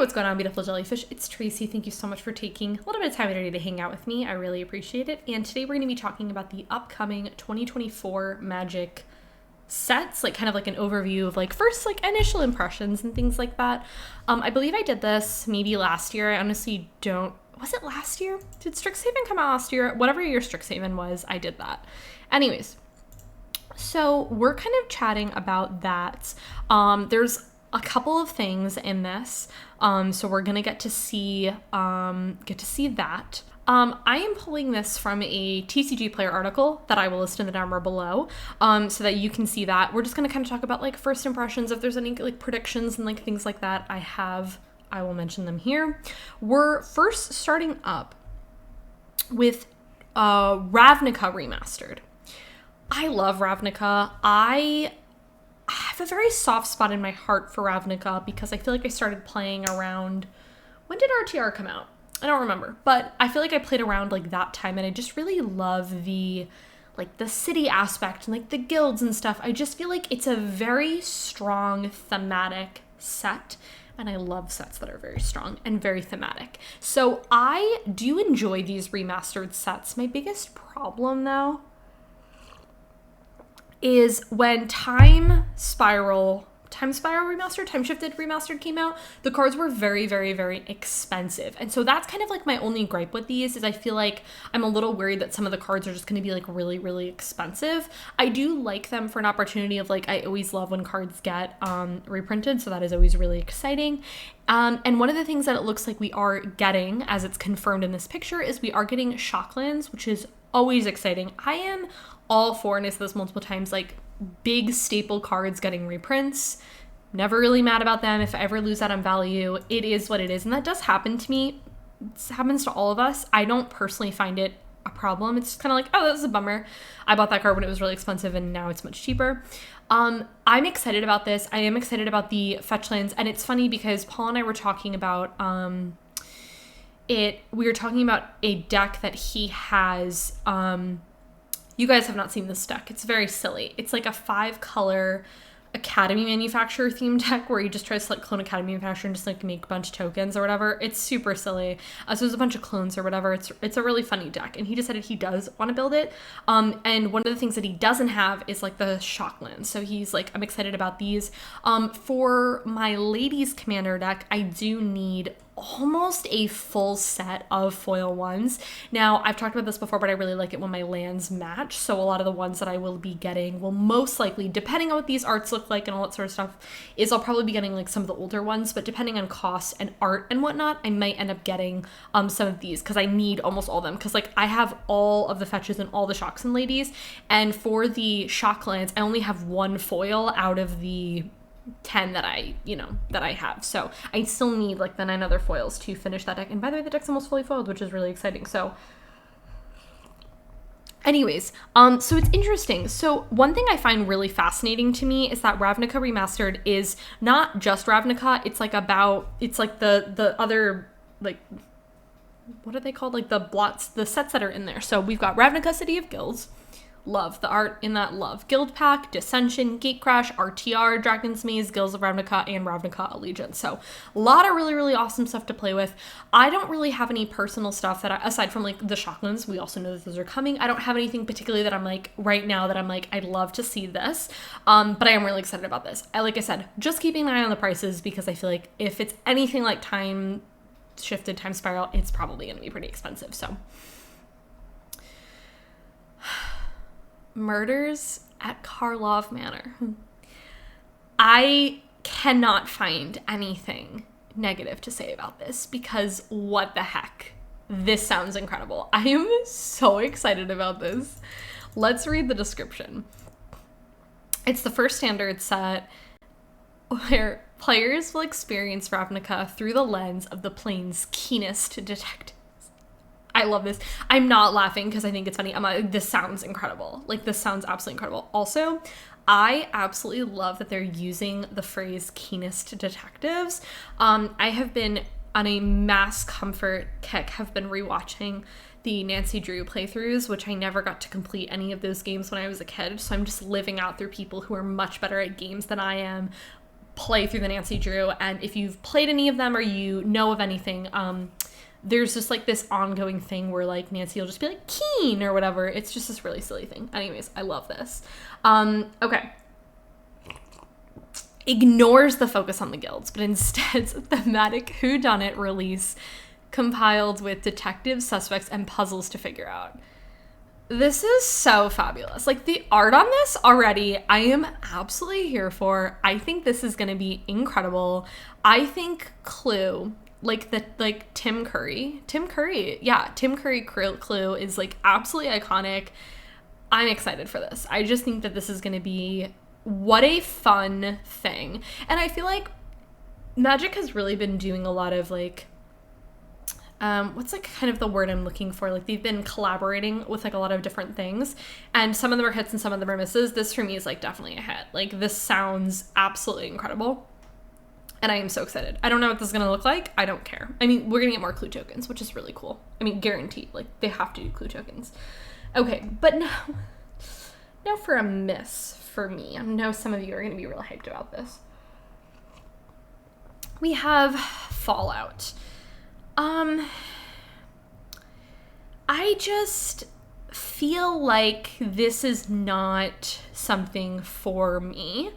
what's going on, beautiful jellyfish? It's Tracy. Thank you so much for taking a little bit of time today to hang out with me. I really appreciate it. And today we're going to be talking about the upcoming 2024 Magic sets, like kind of like an overview of like first like initial impressions and things like that. I believe I did this maybe last year. I honestly don't. Was it last year? Did Strixhaven come out last year? Whatever year Strixhaven was, I did that. Anyways, so we're kind of chatting about that. There's a couple of things in this, so we're gonna get to see that. I am pulling this from a TCG Player article that I will list in the down bar below, so that you can see that. We're just gonna kind of talk about like first impressions, if there's any like predictions and like things like that I will mention them here. We're first starting up with Ravnica Remastered. I love Ravnica. I have a very soft spot in my heart for Ravnica because I feel like I started playing around, when did RTR come out? I don't remember, but I feel like I played around like that time, and I just really love the city aspect and like the guilds and stuff. I just feel like it's a very strong thematic set, and I love sets that are very strong and very thematic. So I do enjoy these remastered sets. My biggest problem though is when Time Shifted Remastered came out, the cards were very, very, very expensive. And so that's kind of like my only gripe with these, is I feel like I'm a little worried that some of the cards are just going to be like really, really expensive. I do like them for an opportunity of like, I always love when cards get reprinted, so that is always really exciting. And one of the things that it looks like we are getting, as it's confirmed in this picture, is we are getting Shocklands, which is always exciting. I am all for, and I said this multiple times, like big staple cards getting reprints. Never really mad about them. If I ever lose out on value, it is what it is. And that does happen to me. It happens to all of us. I don't personally find it a problem. It's just kind of like, oh, that's a bummer. I bought that card when it was really expensive and now it's much cheaper. I'm excited about this. I am excited about the fetchlands. And it's funny because Paul and I were talking about we were talking about a deck that he has. You guys have not seen this deck. It's very silly. It's like a 5-color Academy Manufacturer themed deck where he just tries to like clone Academy Manufacturer and just like make a bunch of tokens or whatever. It's super silly. So there's a bunch of clones or whatever. It's a really funny deck, and he decided he does want to build it. And one of the things that he doesn't have is like the Shocklands. So he's like, I'm excited about these. For my Ladies Commander deck, I do need almost a full set of foil ones. Now, I've talked about this before, but I really like it when my lands match. So a lot of the ones that I will be getting will most likely, depending on what these arts look like and all that sort of stuff, is I'll probably be getting like some of the older ones, but depending on cost and art and whatnot, I might end up getting some of these because I need almost all of them, because like I have all of the fetches and all the Shocks and Ladies, and for the Shocklands, I only have one foil out of the 10 that I have. So I still need like the 9 other foils to finish that deck. And by the way, the deck's almost fully foiled, which is really exciting. So anyways, so it's interesting. So one thing I find really fascinating to me is that Ravnica Remastered is not just Ravnica. It's like the other, like, what are they called? Like the sets that are in there. So we've got Ravnica City of Guilds. Love the art in that. Love Guild Pack, Dissension, Gatecrash, RTR, Dragon's Maze, Guilds of Ravnica, and Ravnica Allegiance. So a lot of really, really awesome stuff to play with. I don't really have any personal stuff that aside from like the Shocklands, we also know that those are coming. I don't have anything particularly that I'm like right now that I'm like, I'd love to see this. But I am really excited about this. Like I said, just keeping an eye on the prices, because I feel like if it's anything like Time Shifted, Time Spiral, it's probably going to be pretty expensive. So Murders at Karlov Manor. I cannot find anything negative to say about this, because what the heck? This sounds incredible. I am so excited about this. Let's read the description. It's the first standard set where players will experience Ravnica through the lens of the plane's keenest detectives. I love this. I'm not laughing because I think it's funny. This sounds incredible. Like, this sounds absolutely incredible. Also, I absolutely love that they're using the phrase keenest detectives. I have been on a mass comfort kick, have been rewatching the Nancy Drew playthroughs, which I never got to complete any of those games when I was a kid. So I'm just living out through people who are much better at games than I am, play through the Nancy Drew, and if you've played any of them or you know of anything, there's just like this ongoing thing where like Nancy will just be like keen or whatever. It's just this really silly thing. Anyways, I love this. Okay. Ignores the focus on the guilds, but instead thematic whodunit release compiled with detectives, suspects, and puzzles to figure out. This is so fabulous. Like, the art on this already, I am absolutely here for. I think this is going to be incredible. I think Clue, like Tim Curry Clue is like absolutely iconic. I'm excited for this. I just think that this is going to be what a fun thing. And I feel like Magic has really been doing a lot of like, what's like kind of the word I'm looking for? Like, they've been collaborating with like a lot of different things, and some of them are hits and some of them are misses. This for me is like definitely a hit. Like, this sounds absolutely incredible. And I am so excited. I don't know what this is going to look like. I don't care. I mean, we're going to get more Clue tokens, which is really cool. I mean, guaranteed. Like, they have to do Clue tokens. Okay, but now for a miss for me. I know some of you are going to be really hyped about this. We have Fallout. I just feel like this is not something for me,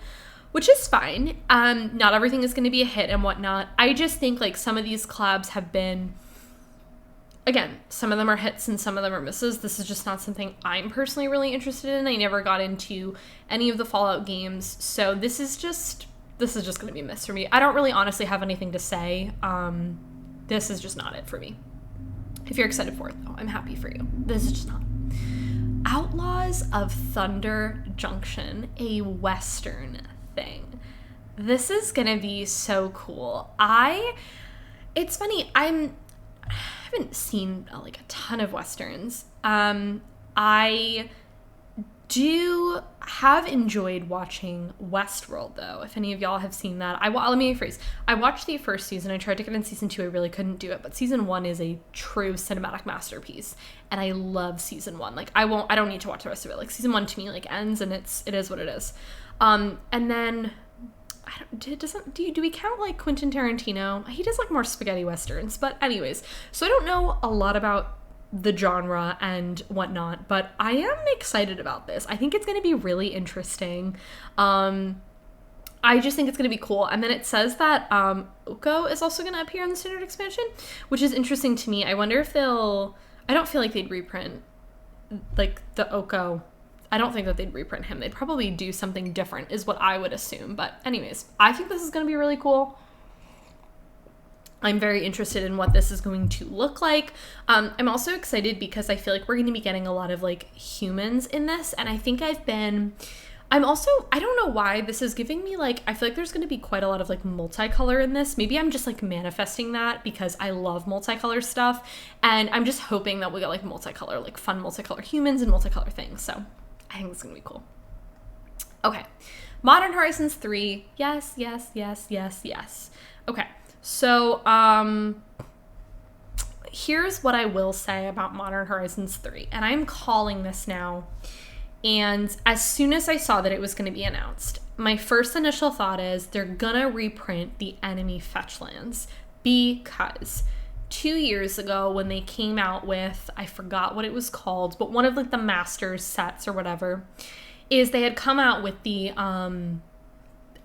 which is fine. Not everything is going to be a hit and whatnot. I just think like some of these collabs have been, again, some of them are hits and some of them are misses. This is just not something I'm personally really interested in. I never got into any of the Fallout games, so this is just going to be a miss for me. I don't really honestly have anything to say. This is just not it for me. If you're excited for it, though, I'm happy for you. This is just not. Outlaws of Thunder Junction, a Western thing. This is gonna be so cool. It's funny, I haven't seen like a ton of Westerns. I do have enjoyed watching Westworld, though. If any of y'all have seen that, let me rephrase. I watched the first season. I tried to get in season 2. I really couldn't do it. But season 1 is a true cinematic masterpiece, and I love season 1. Like, I don't need to watch the rest of it. Like, season 1 to me like ends, and it is what it is. And then do we count like Quentin Tarantino? He does like more spaghetti westerns, but anyways. So I don't know a lot about the genre and whatnot, but I am excited about this. I think it's going to be really interesting. I just think it's going to be cool. And then it says that Oko is also going to appear in the standard expansion, which is interesting to me. I wonder if I don't feel like they'd reprint like the Oko. I don't think that they'd reprint him. They'd probably do something different is what I would assume. But anyways, I think this is going to be really cool. I'm very interested in what this is going to look like. I'm also excited because I feel like we're going to be getting a lot of like humans in this. And I think I don't know why this is giving me like, I feel like there's going to be quite a lot of like multicolor in this. Maybe I'm just like manifesting that because I love multicolor stuff. And I'm just hoping that we get like multicolor, like fun multicolor humans and multicolor things. So I think it's going to be cool. Okay. Modern Horizons 3. Yes, yes, yes, yes, yes. Okay. So, here's what I will say about Modern Horizons 3, and I'm calling this now, and as soon as I saw that it was going to be announced, my first initial thought is they're gonna reprint the enemy fetch lands, because 2 years ago when they came out with, I forgot what it was called, but one of like the Masters sets or whatever, is they had come out with the,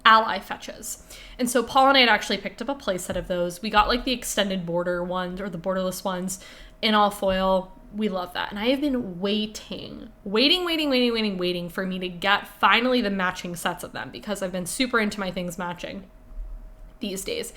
ally fetches. And so Paul and I had actually picked up a playset of those. We got like the extended border ones or the borderless ones in all foil. We love that. And I have been waiting for me to get finally the matching sets of them because I've been super into my things matching these days.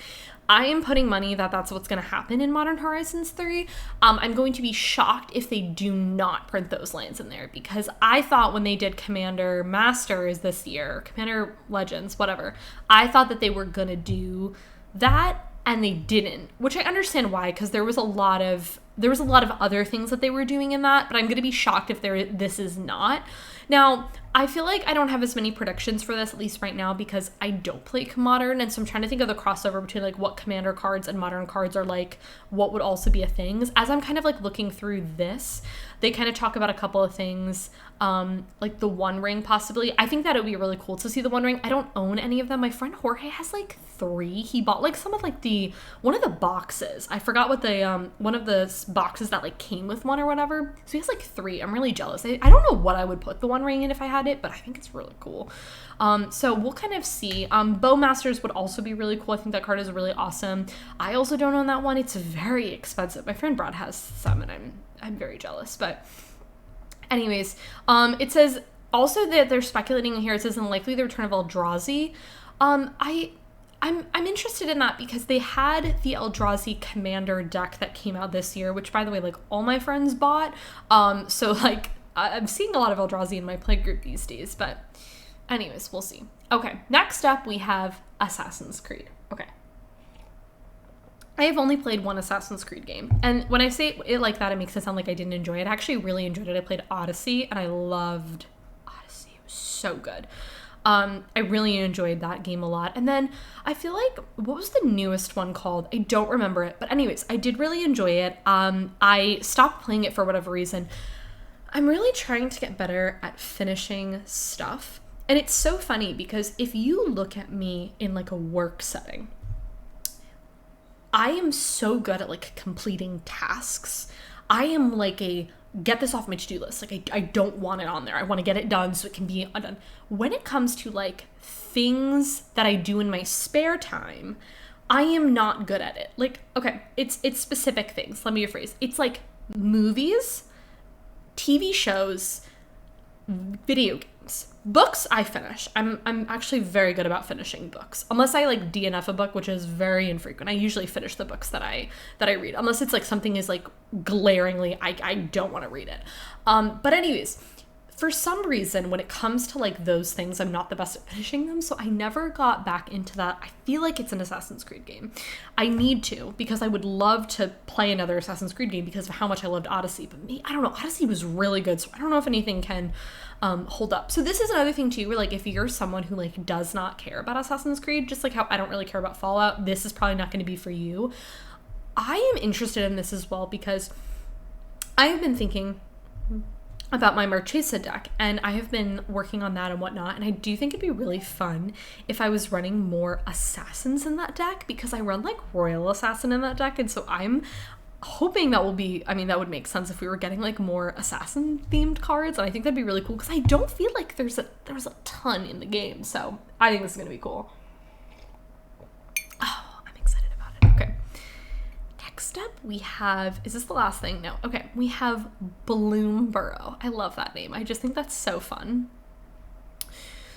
I am putting money that that's what's going to happen in Modern Horizons 3. I'm going to be shocked if they do not print those lands in there because I thought when they did Commander Masters this year, Commander Legends, whatever, I thought that they were going to do that and they didn't, which I understand why because there was a lot of other things that they were doing in that, but I'm going to be shocked if this is not. Now, I feel like I don't have as many predictions for this, at least right now, because I don't play Modern, and so I'm trying to think of the crossover between like what Commander cards and Modern cards are like, what would also be a thing. As I'm kind of like looking through this, They kind of talk about a couple of things, like the One Ring possibly. I think that it would be really cool to see the One Ring. I don't own any of them. My friend Jorge has like 3. He bought like some of like one of the boxes. I forgot what the one of the boxes that like came with one or whatever. So he has like 3. I'm really jealous. I don't know what I would put the One Ring in if I had it, but I think it's really cool. So we'll kind of see. Bowmasters would also be really cool. I think that card is really awesome. I also don't own that one. It's very expensive. My friend Brad has some, and I'm very jealous. But anyways, it says also that they're speculating here. It says unlikely the return of Eldrazi. I'm interested in that because they had the Eldrazi Commander deck that came out this year, which by the way, like all my friends bought. So like I'm seeing a lot of Eldrazi in my play group these days, but anyways, we'll see. Okay, next up we have Assassin's Creed. Okay. I have only played one Assassin's Creed game. And when I say it like that, it makes it sound like I didn't enjoy it. I actually really enjoyed it. I played Odyssey and I loved Odyssey. It was so good. I really enjoyed that game a lot. And then I feel like, what was the newest one called? I don't remember it. But anyways, I did really enjoy it. I stopped playing it for whatever reason. I'm really trying to get better at finishing stuff. And it's so funny because if you look at me in like a work setting, I am so good at like completing tasks. I am like get this off my to-do list. Like I don't want it on there. I want to get it done so it can be done. When it comes to like things that I do in my spare time, I am not good at it. Like, okay, it's specific things. Let me rephrase. It's like movies, TV shows, video games. Books I finish. I'm actually very good about finishing books. Unless I like DNF a book, which is very infrequent. I usually finish the books that I read. Unless it's like something is like glaringly I don't want to read it. But anyways, for some reason when it comes to like those things, I'm not the best at finishing them, so I never got back into that. I feel like it's an Assassin's Creed game. I need to, because I would love to play another Assassin's Creed game because of how much I loved Odyssey. But I don't know, Odyssey was really good, so I don't know if anything can hold up. So this is another thing too, where like if you're someone who like does not care about Assassin's Creed, just like how I don't really care about Fallout, this is probably not going to be for you. I am interested in this as well because I have been thinking about my Marchesa deck, and I have been working on that and whatnot, and I do think it'd be really fun if I was running more assassins in that deck, because I run like Royal Assassin in that deck, and so I'm hoping that will be, I mean, that would make sense if we were getting like more assassin themed cards, and I think that'd be really cool because I don't feel like there's a ton in the game, so I think this is gonna be cool. Oh, I'm excited about it. Okay. Next up we have, is this the last thing? No. Okay, we have Bloomborough. I love that name. I just think that's so fun.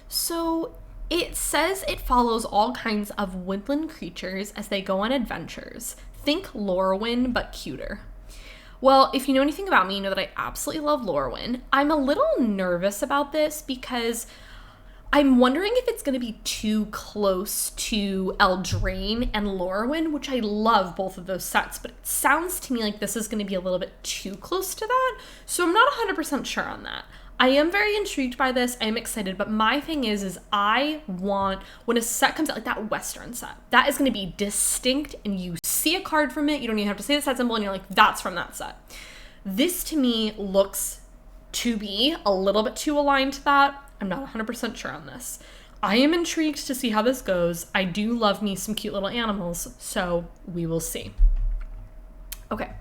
So it says it follows all kinds of woodland creatures as they go on adventures. Think Lorwyn, but cuter. Well, if you know anything about me, you know that I absolutely love Lorwyn. I'm a little nervous about this because I'm wondering if it's going to be too close to Eldraine and Lorwyn, which I love both of those sets, but it sounds to me like this is going to be a little bit too close to that, so I'm not 100% sure on that. I am very intrigued by this. I am excited, but my thing is I want, when a set comes out, like that Western set, that is going to be distinct, and you see a card from it, you don't even have to say the set symbol, and you're like, that's from that set. This to me looks to be a little bit too aligned to that. I'm not 100% sure on this. I am intrigued to see how this goes. I do love me some cute little animals, so we will see. Okay.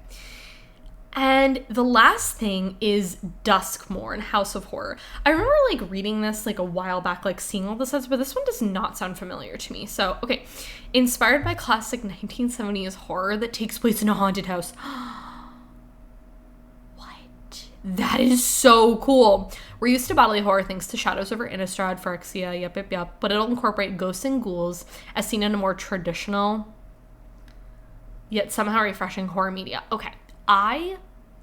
And the last thing is Duskmourn, House of Horror. I remember like reading this like a while back, like seeing all the sets, but this one does not sound familiar to me. So, okay. Inspired by classic 1970s horror that takes place in a haunted house. What? That is so cool. We're used to bodily horror thanks to Shadows over Innistrad, Phyrexia, yep, but it'll incorporate ghosts and ghouls as seen in a more traditional, yet somehow refreshing horror media. Okay. I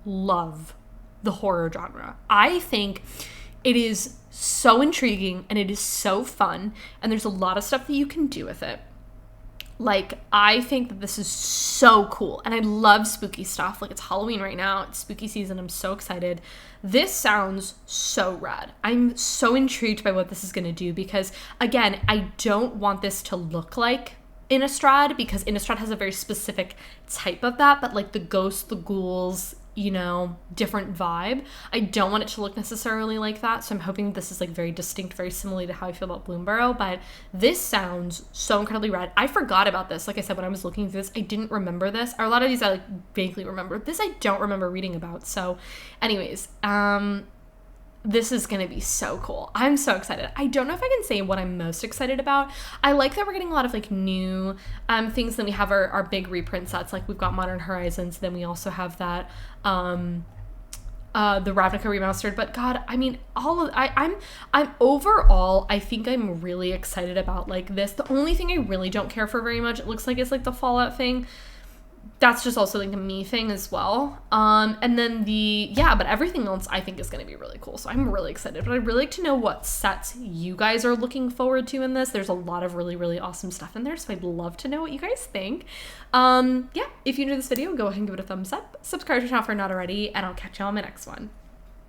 love the horror genre. I think it is so intriguing and it is so fun, and there's a lot of stuff that you can do with it. Like, I think that this is so cool, and I love spooky stuff. Like, it's Halloween right now, it's spooky season, I'm so excited. This sounds so rad. I'm so intrigued by what this is going to do because, again, I don't want this to look like Innistrad because Innistrad has a very specific type of that, but like the ghosts, the ghouls, you know, different vibe. I don't want it to look necessarily like that, so I'm hoping this is like very distinct, very similar to how I feel about Bloomburrow, but this sounds so incredibly rad. I forgot about this. Like I said, when I was looking through this, I didn't remember this. Or a lot of these I like vaguely remember. This I don't remember reading about. So anyways, this is gonna be so cool. I'm so excited. I don't know if I can say what I'm most excited about. I like that we're getting a lot of like new things. Then we have our big reprint sets. Like we've got Modern Horizons. Then we also have that the Ravnica remastered. But God, I mean, I'm overall, I think I'm really excited about like this. The only thing I really don't care for very much, it looks like, it's like the Fallout thing. That's just also like a me thing as well. And then but everything else I think is going to be really cool. So I'm really excited, but I'd really like to know what sets you guys are looking forward to in this. There's a lot of really, really awesome stuff in there. So I'd love to know what you guys think. If you enjoyed this video, go ahead and give it a thumbs up, subscribe to the channel if you're not already, and I'll catch you on my next one.